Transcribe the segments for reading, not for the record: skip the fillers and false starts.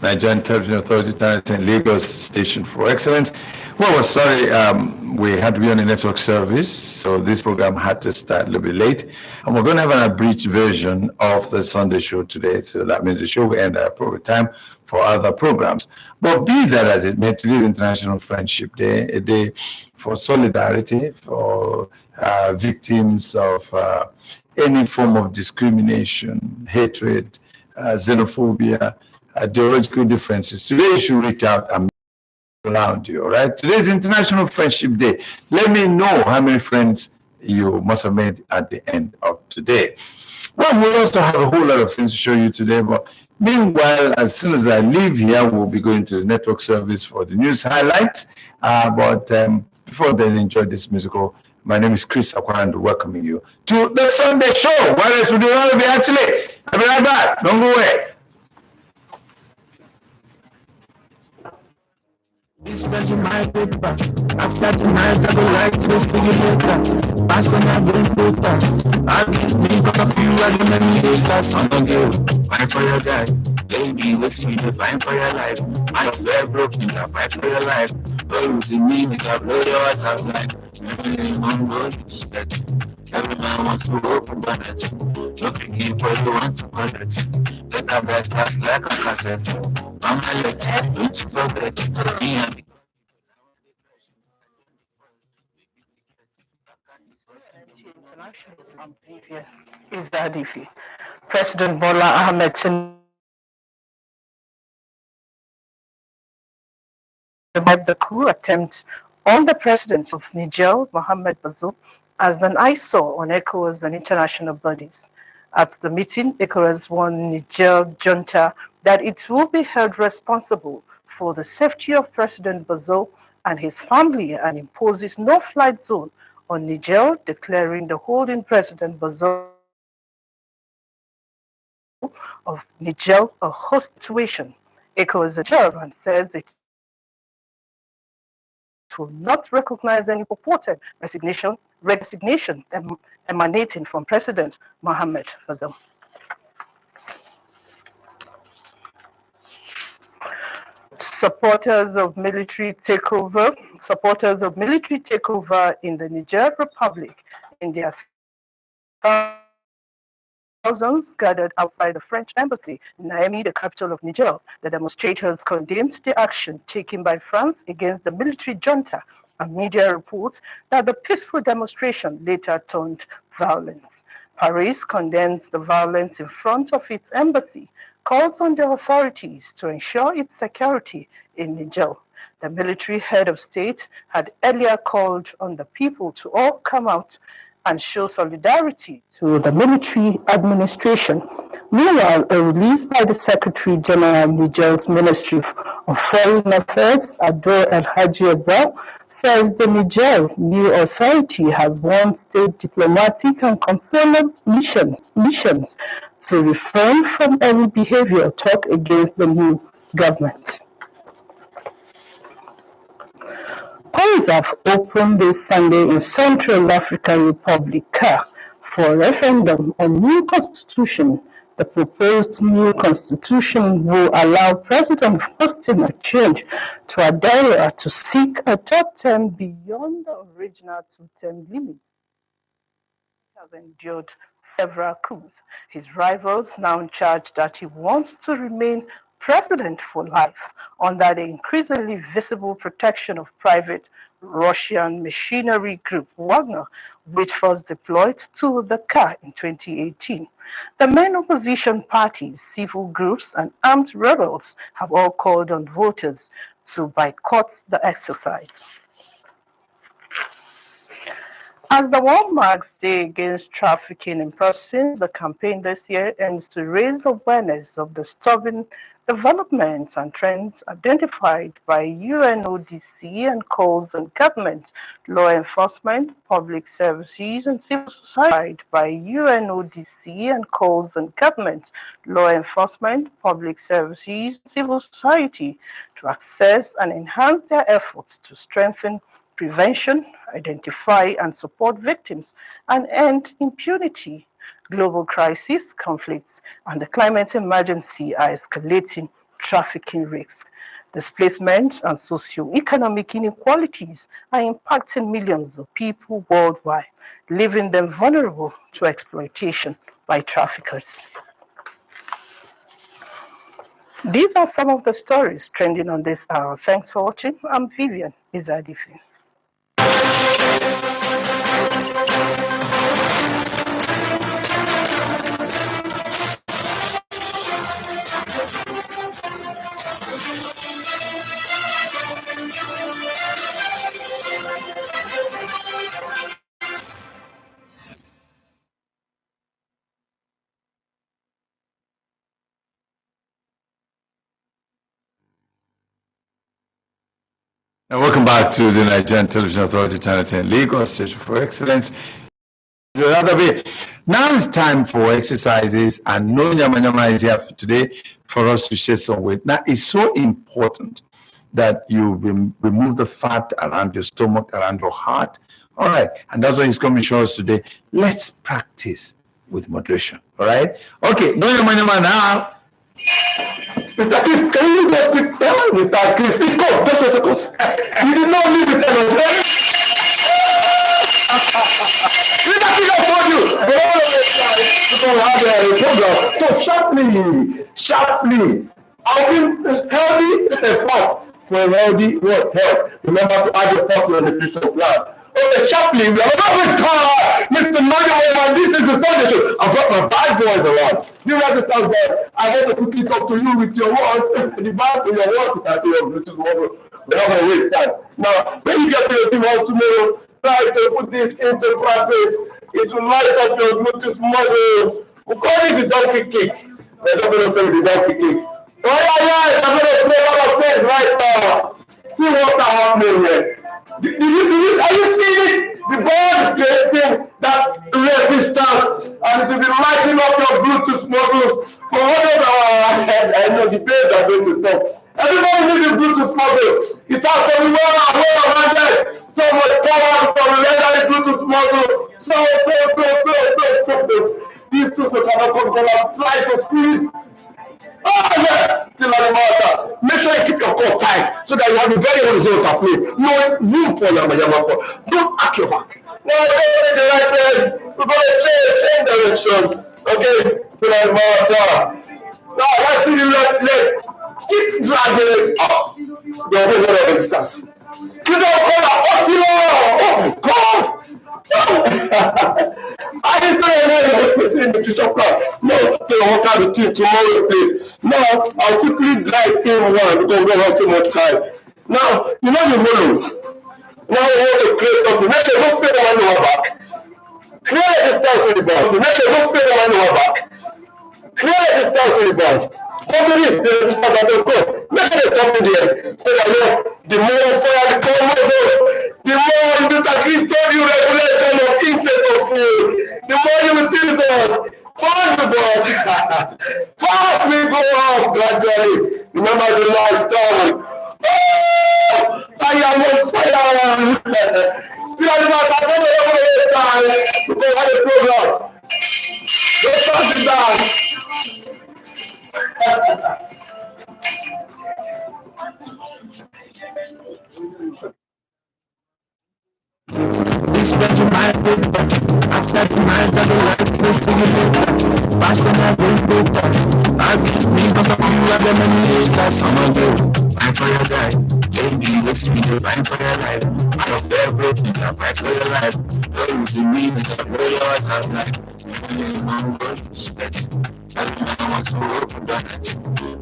Nigerian Television Authority, and Lagos Station for Excellence. Well, we're sorry, we had to be on a network service, so this program had to start a little bit late. And we're going to have an abridged version of the Sunday show today, so that means the show will end at appropriate time for other programs. But be that as it may, today is International Friendship Day, a day for solidarity, for victims of any form of discrimination, hatred, xenophobia, ideological differences. Today you should reach out and around you, all right? Today is International Friendship Day. Let me know how many friends you must have made at the end of today. Well, we also have a whole lot of things to show you today, but meanwhile, as soon as I leave here, we'll be going to the network service for the news highlights. But before then, enjoy this musical. My name is Chris Akwandu, welcoming you to the Sunday show. What else would you want to be actually? I'll be right back. Don't go away. My paper. After tonight, I go like to see you later. Passing a drink later. I give me a few of the many days last on the girl. Fight for your guy. Baby, what's me to fight for your life? I am very broken, I fight for your life. Oh, you see me, we can blow your ass out like. One word, respect. Every man wants to open bonnet. Looking in for you want to collect. Get that best ass like a cassette. I'm a let don't you forget. Me and International is Adifi. President Bola Ahmed Tinubu survived the coup attempt on the president of Niger, Mohamed Bazoum, as an eyesore on ECOWAS and international bodies. At the meeting, ECOWAS warned Niger junta that it will be held responsible for the safety of President Bazoum and his family and imposes no-flight zone on Niger, declaring the holding President Bazoum of Niger a host situation. ECOWAS and says it will not recognize any purported resignation emanating from President Mohamed Bazoum. Supporters of military takeover in the Niger Republic in their thousands gathered outside the French embassy in Niamey, the capital of Niger. The demonstrators condemned the action taken by France against the military junta, and media reports that the peaceful demonstration later turned violence. Paris condemns the violence in front of its embassy, calls on the authorities to ensure its security in Niger. The military head of state had earlier called on the people to all come out and show solidarity to the military administration. Meanwhile, a release by the Secretary General of Niger's Ministry of Foreign Affairs, Ado El Hadji Abel, says the Niger new authority has warned state diplomatic and consular missions to refrain from any behavior talk against the new government. Polls have opened this Sunday in Central African Republic for referendum on new constitution. The proposed new constitution will allow President Faustin Archange Touadera to seek a third term beyond the original two-term limit. He has endured several coups. His rivals now charge that he wants to remain president for life under the increasingly visible protection of private Russian machinery group Wagner, which was deployed to the car in 2018. The main opposition parties, civil groups, and armed rebels have all called on voters to boycott the exercise. As the World Marks Day Against Trafficking in Persons, the campaign this year aims to raise awareness of disturbing developments and trends identified by UNODC and calls on government, law enforcement, public services, and civil society by UNODC and calls on government, law enforcement, public services, and civil society to access and enhance their efforts to strengthen prevention, identify and support victims, and end impunity. Global crisis, conflicts, and the climate emergency are escalating trafficking risks. Displacement and socio-economic inequalities are impacting millions of people worldwide, leaving them vulnerable to exploitation by traffickers. These are some of the stories trending on this hour. Thanks for watching. I'm Vivian Izadifi. And welcome back to the Nigerian Television Authority, Channel 10, Lagos Station for Excellence. Now it's time for exercises, and no Nyama is here today for us to share some weight. Now, it's so important that you remove the fat around your stomach, around your heart. All right, and that's why he's coming to show us today. Let's practice with moderation. All right? Okay, no Nyama now. Mr. Chris, can you just quick tell Mr. Chris? Please go, just a second. You did not leave the tell us. Mr. Chris, I told you. People have a program. So sharply, I think healthy fat for a healthy health. Remember to add your thoughts to the nutrition plan. Okay, sharply, we are not with Mr. Nagawa, this is the Sunday show. I've got my bad boys around. You understand that? I want to quickly talk to you with your words, the bad to your words, and to your Bluetooth model. We're not going to waste time. Now, when you get to your team house tomorrow, try to put this into practice. It will light up your Bluetooth model. We call it the donkey kick. We're not going to say the donkey kick. Oh, yeah, I'm going to play a lot of things right now. See what's happening here. Are you seeing it? The ball is creating that resistance, and it will be lighting up your Bluetooth models for one of I know the days are going to stop. Everybody needs a Bluetooth model. It has to be well rounded. So much power from the legendary Bluetooth model. So. These two cannot control try to squeeze. Oh yes, still on the matter. Make sure you keep your core tight so that you have a very horizontal play. No room for Yama. Don't act your back. No, don't the right hand. We're going to change direction. Okay, still on the matter. Now let's see the left leg. Keep dragging it up. There will be a lot of resistance. You don't call that Otilo. Oh God. I didn't say anything in the nutrition plan. No, to work out the team tomorrow, please. Now, I'll quickly drive in one because we don't have too much time. Now, you know the volume. Now we want to create something. Make sure you don't spin the one over back. Clear the distance with the ball. Make sure you don't spin the one over back. Clear the distance with the ball. Something is the distance that will go. Make sure there's something there. So that you know, the more fire the more the more you told you regulation of intake of food, the more you will see the pass the ball. Pass will go off gradually. Remember the last time. Oh, I am on fire. See, I don't know time because I had a program. Don't pass it down. This was my good after the night of the lights was singing passing my good I wish me because of you are the many years that someone do. Fight for your life. Baby, listen to me, fight for your life. I don't bear broken, I fight for your life. Don't lose me, because I know yours are like. I'm going to respect it. I don't know how to open that.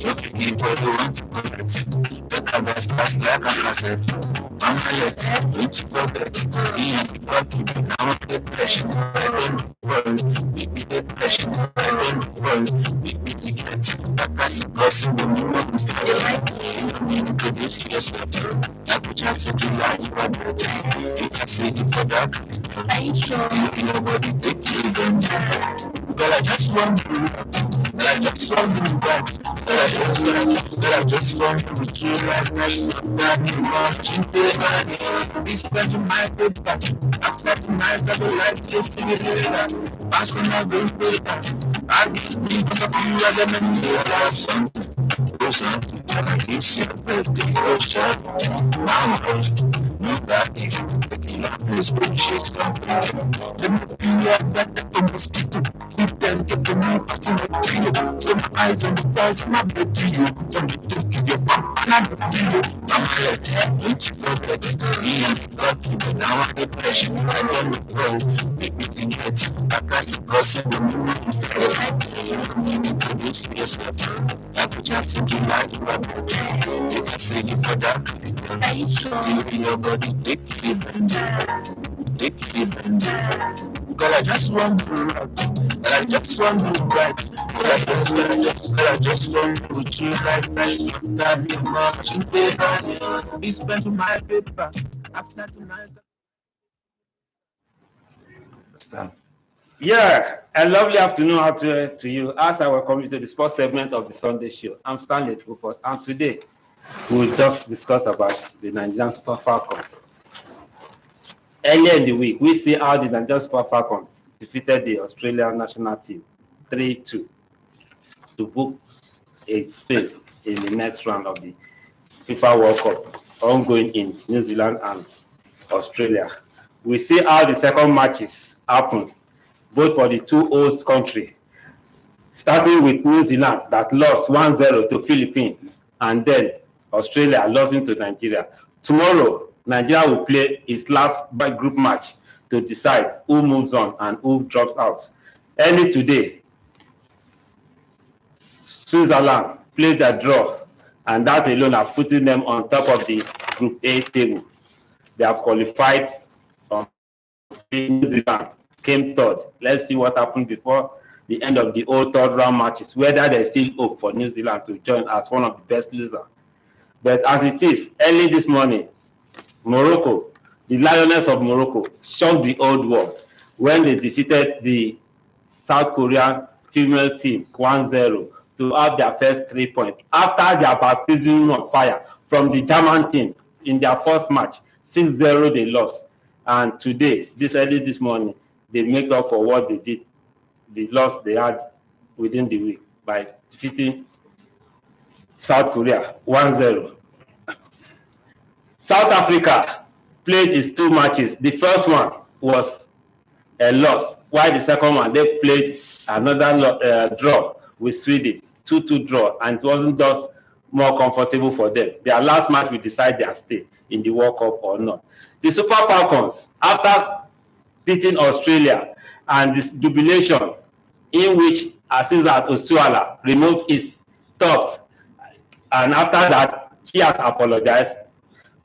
Look at me for the one to correct it. But I best pass like I said. I'm not yet, it's perfect. Me and the body, now I'm depression. I don't worry. Make me depression. I don't worry. Make me secret. That's the blessing when you want me. I mean, could you see yourself? I put you to the life, brother. You can see it for that. Are you sure? Your body, take you then. But I just want to. But I just want to back. But I just want to with you right now. That you want to. This is my good back. After the night of the light, just to get it. Passing my good back. I just need to you as a man. goes on to he's your birthday, your shot. I'm host. Nobody picking up his bullshit stuff. Let me feel like that the mosquito. If them get the new person to you. So my eyes on the stars, my blood to you. From the tip to your bum, and I'm to you. I'm let you forget it. Me and the lucky, but now I'm the pressure. I'm on the phone. Make me think it. I got the person with me. You introduce yourself. I put your thinking like a rubber. If I say you for that, you in your body, Dixie Bender. Girl, I just want to rock. Girl, I just want to rock. Girl, I just want to chill like nice. Not be much in paper. Be spent to my paper. After tonight. Yeah, a lovely afternoon out to you. As I welcome you to the sports segment of the Sunday show, I'm Stanley Rupert, and today we'll just discuss about the Nigerian Super Falcons. Earlier in the week, we see how the Nigerian Super Falcons defeated the Australian national team 3-2 to book a space in the next round of the FIFA World Cup ongoing in New Zealand and Australia. We see how the second matches happened, both for the two host countries, starting with New Zealand that lost 1-0 to Philippines, and then Australia losing to Nigeria. Tomorrow, Nigeria will play its last group match to decide who moves on and who drops out. Early today, Switzerland played a draw, and that alone has put them on top of the Group A table. They have qualified from New Zealand, came third. Let's see what happens before the end of the whole third round matches, whether there's still hope for New Zealand to join as one of the best losers. But as it is, early this morning, Morocco, the Lioness of Morocco, shocked the old world when they defeated the South Korean female team 1-0 to have their first 3 points after their baptism of fire from the German team in their first match. 6-0 they lost, and today, early this morning, they make up for what they did, the loss they had within the week by defeating South Korea 1-0. South Africa played its two matches. The first one was a loss, while the second one they played another draw with Sweden, 2-2 draw, and it wasn't just more comfortable for them. Their last match will decide their stay in the World Cup or not. The Super Falcons, after beating Australia and this jubilation in which Asisat Oshoala removed his thoughts, and after that she has apologized,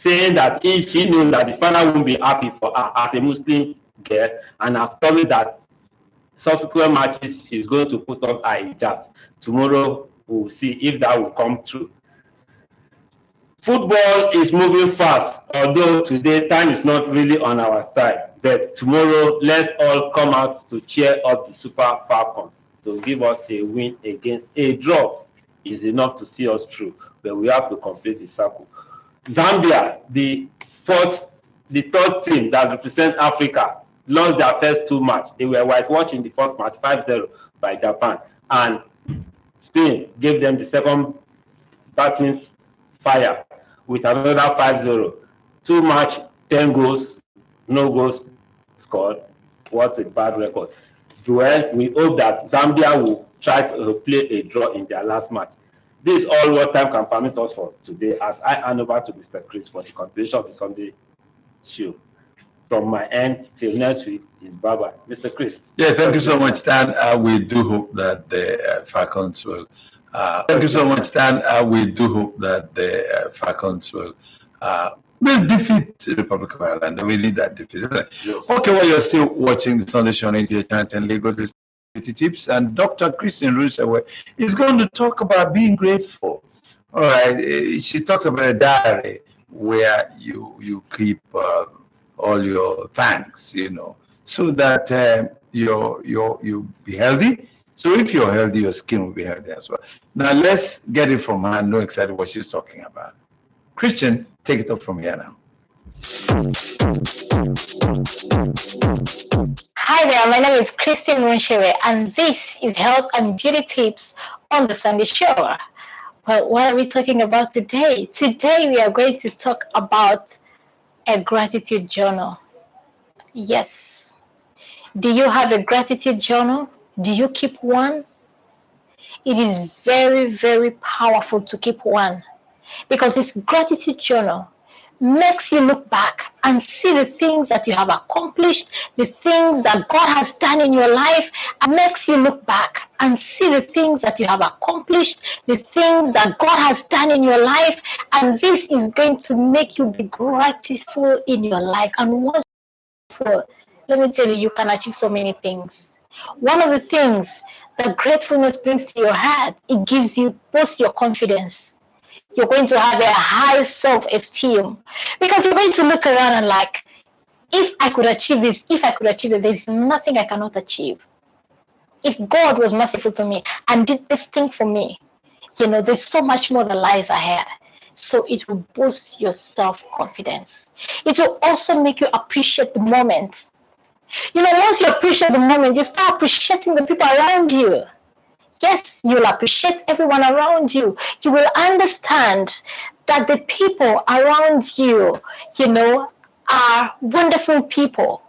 saying that she knows that the father won't be happy for her as a Muslim girl, and has told me that subsequent matches she's going to put on her hijab. Tomorrow we'll see if that will come true. Football is moving fast, although today time is not really on our side. But tomorrow, let's all come out to cheer up the Super Falcons to give us a win against a draw is enough to see us through, but we have to complete the circle. Zambia, the third team that represents Africa, lost their first two matches. They were whitewashed in the first match, 5-0 by Japan, and Spain gave them the second batting fire with another 5-0. Two match, 10 goals, no goals scored. What a bad record. Well, we hope that Zambia will try to play a draw in their last match. This is all what time can permit us for today, as I hand over to Mr. Chris for the continuation of the Sunday show. From my end till next week is bye-bye. Mr. Chris. Yeah, thank you so much, Stan. We do hope that the Falcons will. Thank you so much, Stan. We do hope that the Falcons will defeat the Republic of Ireland. We need that defeat. Yes. Okay, well, you're still watching the Sunday show on NTA Channel 10 Lagos Tips, and Dr. Christine Rusewe is going to talk about being grateful. All right, she talks about a diary where you keep all your thanks, so that you be healthy. So if you're healthy, your skin will be healthy as well. Now let's get it from her and know exactly what she's talking about. Christian, take it up from here now. Hi there, my name is Christine Rusewe, and this is Health and Beauty Tips on the Sunday Show. Well, what are we talking about today? Today we are going to talk about a gratitude journal. Yes. Do you have a gratitude journal? Do you keep one? It is very, very powerful to keep one, because this gratitude journal makes you look back and see the things that you have accomplished, the things that God has done in your life, and makes you look back and see the things that you have accomplished, the things that God has done in your life, and this is going to make you be grateful in your life. And once let me tell you, you can achieve so many things. One of the things that gratefulness brings to your heart, it gives you boost your confidence. You're going to have a high self-esteem, because you're going to look around and like, if I could achieve this, there's nothing I cannot achieve. If God was merciful to me and did this thing for me, there's so much more that lies ahead. So it will boost your self-confidence. It will also make you appreciate the moment. Once you appreciate the moment, you start appreciating the people around you. Yes, you'll appreciate everyone around you. You will understand that the people around you, are wonderful people.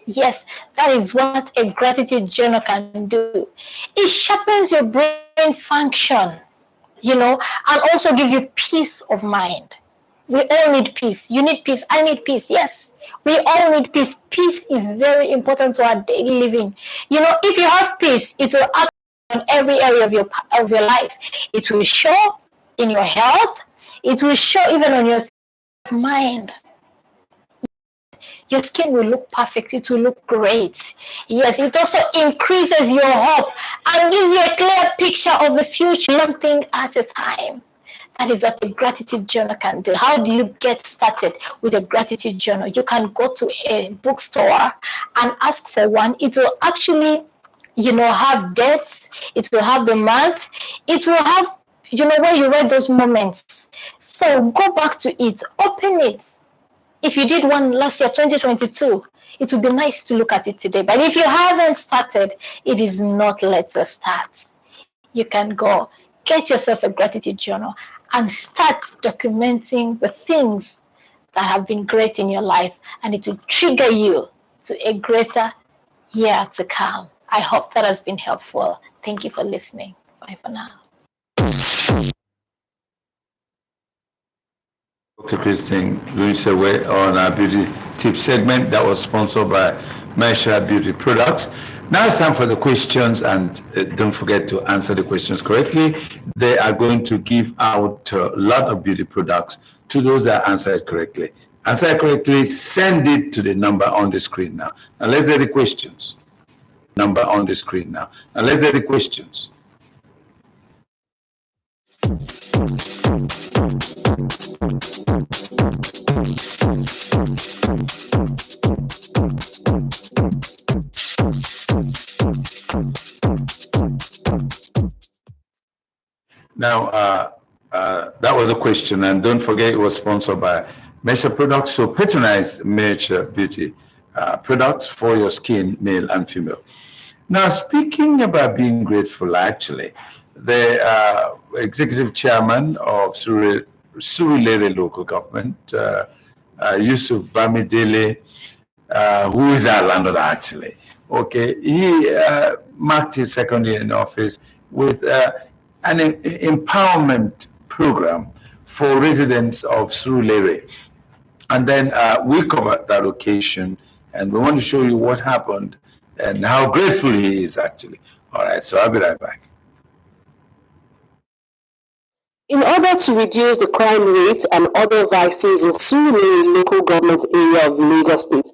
Yes, that is what a gratitude journal can do. It sharpens your brain function, and also gives you peace of mind. We all need peace. You need peace. I need peace. Yes, we all need peace. Peace is very important to our daily living. If you have peace, it will act on every area of your life. It will show in your health. It will show even on your mind. Your skin will look perfect. It will look great. Yes, it also increases your hope and gives you a clear picture of the future, one thing at a time. That is what a gratitude journal can do. How do you get started with a gratitude journal? You can go to a bookstore and ask for one. It will actually, have dates. It will have the month. It will have, where you read those moments. So go back to it. Open it. If you did one last year, 2022, it would be nice to look at it today. But if you haven't started, it is not late to start. You can go get yourself a gratitude journal and start documenting the things that have been great in your life, and it will trigger you to a greater year to come. I hope that has been helpful. Thank you for listening. Bye for now. Dr. Christine Louise Away on our beauty tip segment that was sponsored by Mesha Beauty Products. Now it's time for the questions, and don't forget to answer the questions correctly. They are going to give out a lot of beauty products to those that answer it correctly. Answer it correctly, send it to the number on the screen now. Now let's get the questions. Number on the screen now. Now let's get the questions. Now, that was a question, and don't forget it was sponsored by Mesha Products. So patronize Mesha Beauty products for your skin, male and female. Now, speaking about being grateful, actually, the executive chairman of Surulere local government, Yusuf Bamidele, who is our landlord actually, okay, he marked his second year in office with an empowerment program for residents of Surulere. And then we covered that occasion, and we want to show you what happened and how grateful he is actually. All right, so I'll be right back. In order to reduce the crime rate and other vices in Surulere local government area of Lagos State,